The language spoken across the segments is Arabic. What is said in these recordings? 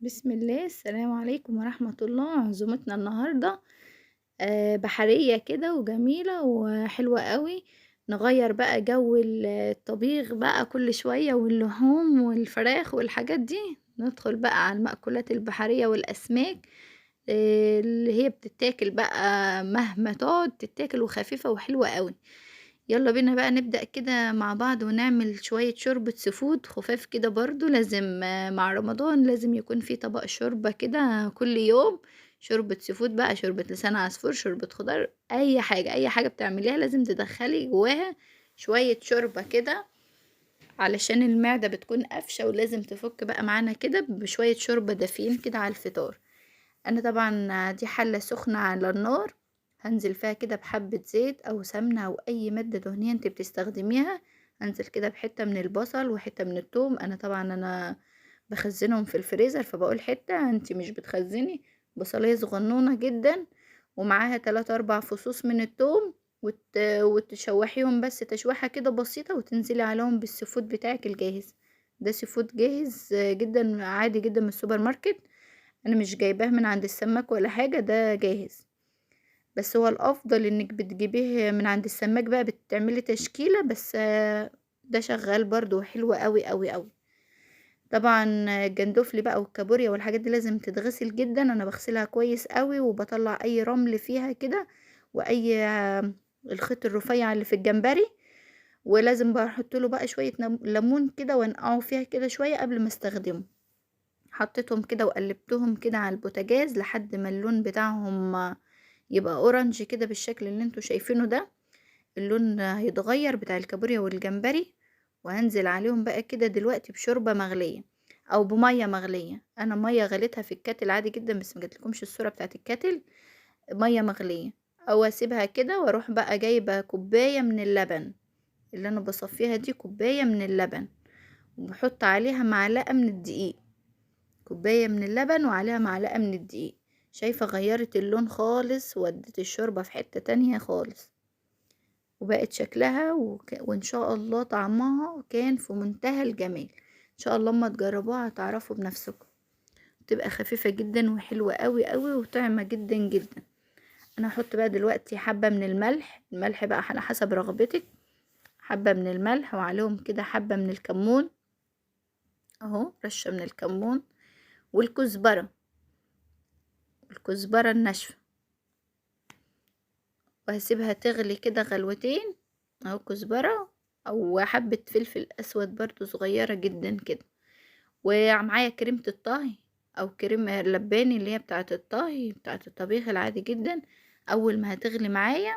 بسم الله، السلام عليكم ورحمة الله. عزومتنا النهاردة بحرية كده وجميلة وحلوة قوي. نغير بقى جو الطبيخ بقى كل شوية، واللحوم والفراخ والحاجات دي. ندخل بقى على المأكولات البحرية والأسماك، اللي هي بتتاكل بقى مهما تقعد تتاكل، وخفيفة وحلوة قوي. يلا بينا بقى نبدأ كده مع بعض ونعمل شوية شوربة سفود خفاف كده. برضو لازم مع رمضان لازم يكون في طبق شوربة كده كل يوم. شوربة سفود بقى، شوربة لسان عصفور، شوربة خضار، أي حاجة أي حاجة بتعمليها لازم تدخلي جواها شوية شوربة كده، علشان المعدة بتكون قافشة، ولازم تفك بقى معانا كده بشوية شوربة دافيين كده على الفطار. انا طبعا دي حلة سخنة على النار، هنزل فيها كده بحبة زيت او سمنة او اي مادة دهنية انت بتستخدميها. هنزل كده بحتة من البصل وحتة من الثوم. انا بخزنهم في الفريزر، فبقول حتة، انت مش بتخزني. بصلية صغنونة جدا، ومعاها 3 4 فصوص من الثوم، وتشوحيهم بس تشويحة كده بسيطة، وتنزلي عليهم بالسيفود بتاعك الجاهز. ده سيفود جاهز جدا، عادي جدا، من السوبر ماركت. انا مش جايباه من عند السماك ولا حاجة، ده جاهز. بس هو الافضل انك بتجيبيه من عند السماك بقى، بتعملي تشكيلة بس. ده شغال برضو حلو قوي قوي قوي. طبعا الجندوفلي بقى والكابوريا والحاجات دي لازم تتغسل جدا. انا بغسلها كويس قوي، وبطلع اي رمل فيها كده، واي الخيط الرفيع اللي في الجمبري. ولازم بقى احط له بقى شوية ليمون كده، وانقعه فيها كده شوية قبل ما استخدمه. حطيتهم كده وقلبتهم كده على البوتاجاز لحد ما اللون بتاعهم يبقى اورنج كده بالشكل اللي انتوا شايفينه ده. اللون هيتغير بتاع الكابوريا والجمبري. وهنزل عليهم بقى كده دلوقتي بشوربة مغلية او بمية مغلية. انا مية غليتها في الكاتل عادي جدا، بس ما جاتلكمش الصورة بتاعت الكاتل. مية مغلية، او اسيبها كده واروح بقى جايبة كوباية من اللبن. اللي انا بصفيها دي كوباية من اللبن، وبحط عليها معلقة من الدقيق. كوباية من اللبن وعليها معلقة من الدقيق. شايفة غيرت اللون خالص، ودت الشوربة في حتة تانية خالص، وبقت شكلها وان شاء الله طعمها كان في منتهى الجمال. ان شاء الله اما تجربوها هتعرفوا بنفسكم. تبقى خفيفة جدا وحلوة قوي قوي وطعمة جدا جدا. انا هحط بقى دلوقتي حبة من الملح. الملح بقى على حسب رغبتك. حبة من الملح، وعليهم كده حبة من الكمون، اهو رشة من الكمون. والكزبرة، الكزبرة الناشفة. وهسيبها تغلي كده غلوتين، اهو كزبرة. او حبة فلفل اسود برضو صغيرة جدا كده. ومعايا كريمة الطهي، او كريمة لباني اللي هي بتاعة الطهي بتاعة الطبيخ العادي جدا. اول ما هتغلي معايا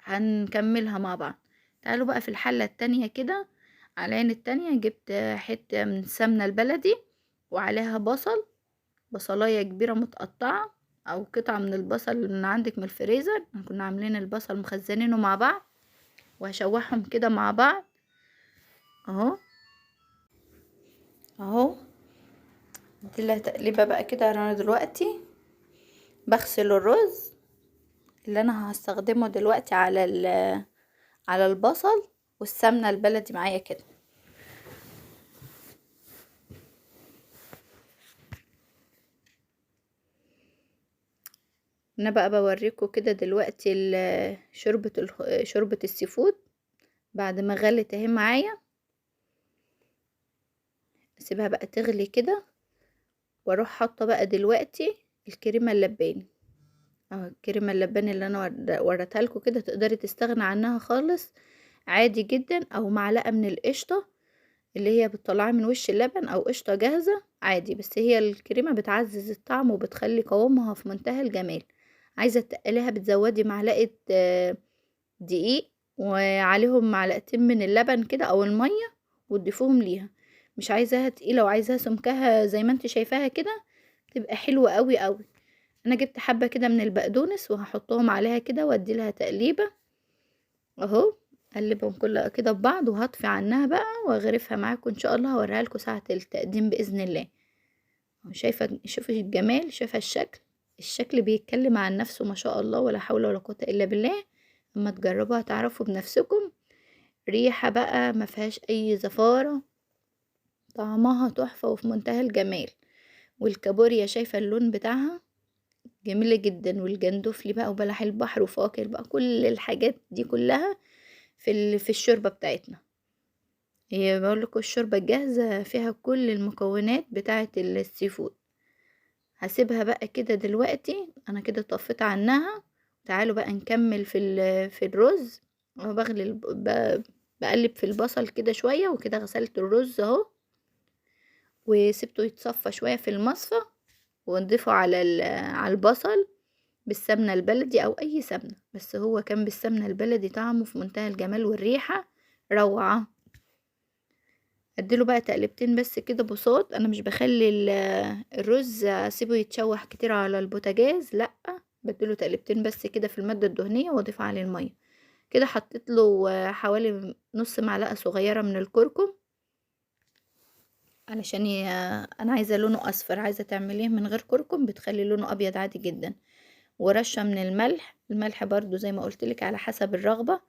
هنكملها مع بعض. تعالوا بقى في الحلة التانية كده. على العين التانية جبت حتة من السمنة البلدي، وعليها بصل، بصلاية كبيرة متقطعة، او قطعة من البصل اللي من عندك من الفريزر. كنا عاملين البصل مخزنينه مع بعض، وهشوحهم كده مع بعض اهو. اهو دي لها تقليبه بقى كده. انا دلوقتي بغسل الرز اللي انا هستخدمه دلوقتي على البصل والسمنه البلدي معايا كده. انا بقى بوريكم كده دلوقتي شوربه السيفود بعد ما غلت اهي معايا. اسيبها بقى تغلي كده، واروح حاطه بقى دلوقتي الكريمه اللباني. اهو الكريمه اللباني اللي انا وريتها لكم كده، تقدري تستغنى عنها خالص عادي جدا، او معلقه من القشطه اللي هي بتطلعها من وش اللبن، او قشطه جاهزه عادي. بس هي الكريمه بتعزز الطعم وبتخلي قوامها في منتهى الجمال. عايزه تقليها بتزودي معلقه دقيق، وعليهم معلقتين من اللبن كده او الميه، وتضيفوهم ليها. مش عايزاها تقيله وعايزاها سمكها زي ما انت شايفاها كده، تبقى حلوه قوي قوي. انا جبت حبة كده من البقدونس وهحطهم عليها كده وادي لها تقليبة اهو. اقلبهم كلها كده ببعض، وهطفي عنها بقى واغرفها معاكم ان شاء الله. هوريها لكم ساعة التقديم باذن الله. أهو شايفة، شوفي الجمال، شايفة الشكل. الشكل بيتكلم عن نفسه ما شاء الله، ولا حول ولا قوة الا بالله. اما تجربوها تعرفوا بنفسكم. ريحة بقى ما فيهاش اي زفارة، طعمها تحفة وفي منتهى الجمال. والكابوريا شايفة اللون بتاعها جميلة جدا، والجندفلي بقى وبلح البحر وفواكه بقى، كل الحاجات دي كلها في الشوربة بتاعتنا. هي بقول لكم الشوربة الجاهزة فيها كل المكونات بتاعة السي فود. هسيبها بقى كده دلوقتي، انا كده طفيت عنها. تعالوا بقى نكمل في الرز. اهو بقلب في البصل كده شوية، وكده غسلت الرز اهو وسبته يتصفى شوية في المصفى، ونضيفه على البصل بالسمنة البلدي او اي سمنة، بس هو كان بالسمنة البلدي طعمه في منتهى الجمال والريحة روعة. اديله بقى تقلبتين بس كده بصوت. انا مش بخلي الرز اسيبه يتشوح كتير على البوتاجاز، لا، بديله تقلبتين بس كده في المادة الدهنية واضيف عليه المية. كده حطيت له حوالي نص معلقة صغيرة من الكركم، علشان انا عايزة لونه اصفر. عايزة تعمليه من غير كركم بتخلي لونه ابيض عادي جدا. ورشة من الملح. الملح برضو زي ما قلتلك على حسب الرغبة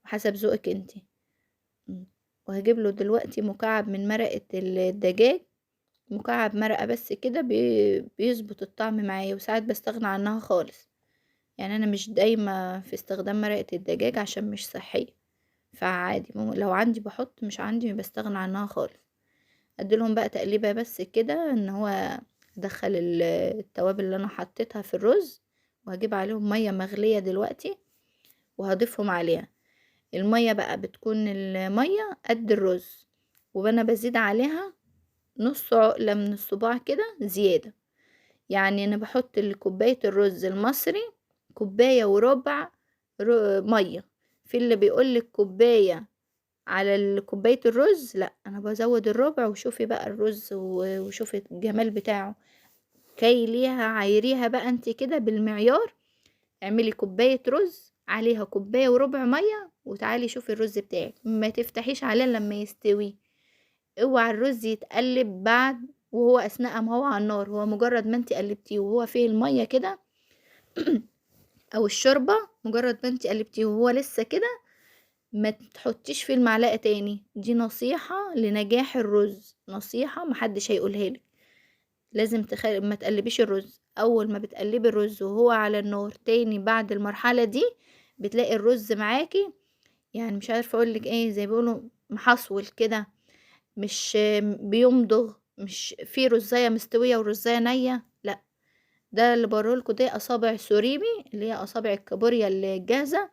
وحسب ذوقك انتي. وهجيب له دلوقتي مكعب من مرقة الدجاج، مكعب مرقة بس كده بيظبط الطعم معايا، وساعات بستغنى عنها خالص. يعني انا مش دايما في استخدام مرقة الدجاج عشان مش صحية، فعادي لو عندي بحط، مش عندي بستغنى عنها خالص. اديلهم بقى تقليبة بس كده ان هو ادخل التوابل اللي انا حطيتها في الرز، وهجيب عليهم مية مغلية دلوقتي وهضيفهم عليها. المية بقى بتكون المية قد الرز، وانا بزيد عليها نص عقلة من الصباع كده زيادة. يعني انا بحط لكوباية الرز المصري كوباية وربع مية. في اللي بيقولك كوباية على كوباية الرز، لا، انا بزود الربع. وشوفي بقى الرز وشوفي الجمال بتاعه. كايليها عايريها بقى انت كده بالمعيار. اعملي كوباية رز عليها كوباية وربع مية، وتعالي شوفي الرز بتاعك. ما تفتحيش عليه لما يستوي. اوعى الرز يتقلب بعد وهو اثناء ما هو على النار. هو مجرد ما انت قلبتيه وهو فيه المية كده او الشوربة، مجرد ما انت قلبتيه وهو لسه كده، ما تحطيش فيه المعلقة تاني. دي نصيحة لنجاح الرز، نصيحة محدش هيقولها لك. لازم ما تقلبيش الرز. اول ما بتقلبي الرز وهو على النار تاني بعد المرحلة دي، بتلاقي الرز معاكي، يعني مش عارفة اقولك ايه، زي بيقولوا محصول كده، مش بيمضغ، مش في رزاية مستوية ورزاية نية، لا. ده اللي بوريلكوا دي اصابع سوريمي، اللي هي اصابع الكابوريا اللي جاهزة.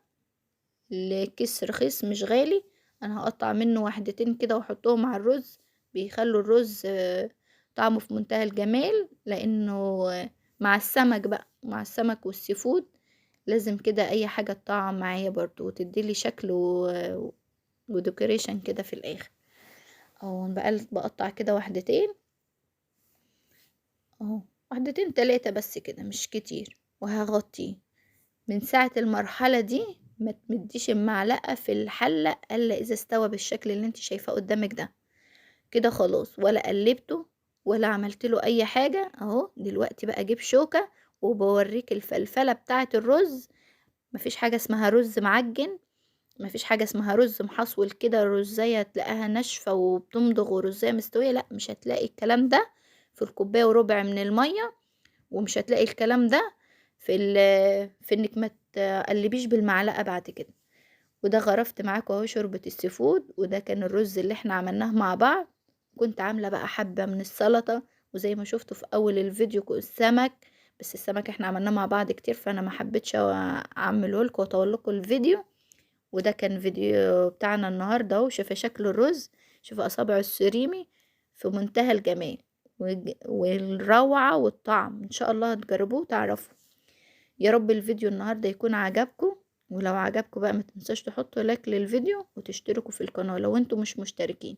الكيس رخيص مش غالي. انا هقطع منه واحدتين كده واحطهم على الرز. بيخلوا الرز طعمه في منتهى الجمال، لانه مع السمك بقى، مع السمك والسيفود لازم كده اي حاجة تطعم معايا برضو وتديلي شكل وديكوريشن كده في الاخر. اهو بقطع كده واحدتين اهو، واحدتين تلاتة بس كده مش كتير، وهغطيه. من ساعة المرحلة دي ما تمديش المعلقة في الحلة الا اذا استوى بالشكل اللي انت شايفاه قدامك ده. كده خلاص، ولا قلبته ولا عملت له اي حاجة. اهو دلوقتي بقى اجيب شوكة وبوريك الفلفلة بتاعة الرز. مفيش حاجة اسمها رز معجن، مفيش حاجة اسمها رز محصول كده، رزاية تلاقيها ناشفة وبتمضغ ورزاية مستوية، لا، مش هتلاقي الكلام ده في الكوباية وربع من المية. ومش هتلاقي الكلام ده في انك ما تقلبيش بالمعلقة بعد كده. وده غرفت معاكم اهو شوربة السيفود، وده كان الرز اللي احنا عملناه مع بعض. كنت عاملة بقى حبة من السلطة، وزي ما شفتوا في اول الفيديو السمك. بس السمك احنا عملناه مع بعض كتير، فانا ما حبيتش اعمله لكم واطول لكم الفيديو. وده كان فيديو بتاعنا النهارده اهو. شوفي شكل الرز، شوفي اصابعه السريمي في منتهى الجمال والروعة والطعم. ان شاء الله هتجربوه وتعرفوا. يا رب الفيديو النهارده يكون عجبكم. ولو عجبكم بقى ما تنسوش تحطوا لايك للفيديو وتشتركوا في القناة لو انتم مش مشتركين،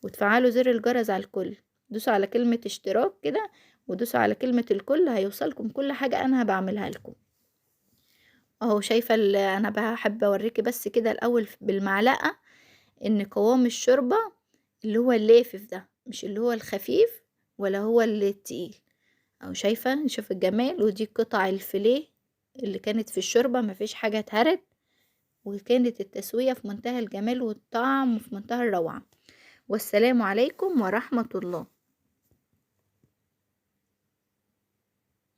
وتفعلوا زر الجرس على الكل. دوسوا على كلمة اشتراك كده، ودوسوا على كلمة الكل، هيوصلكم كل حاجة انا بعملها لكم. اهو شايفة انا بحب اوريكي بس كده الاول بالمعلقة ان قوام الشوربة اللي هو اللافف ده، مش اللي هو الخفيف ولا هو اللي التقيل. اهو شايفة، شوف الجمال. ودي قطع الفيليه اللي كانت في الشوربة، مفيش حاجة اتهرت، وكانت التسوية في منتهى الجمال والطعم في منتهى الروعة. والسلام عليكم ورحمة الله.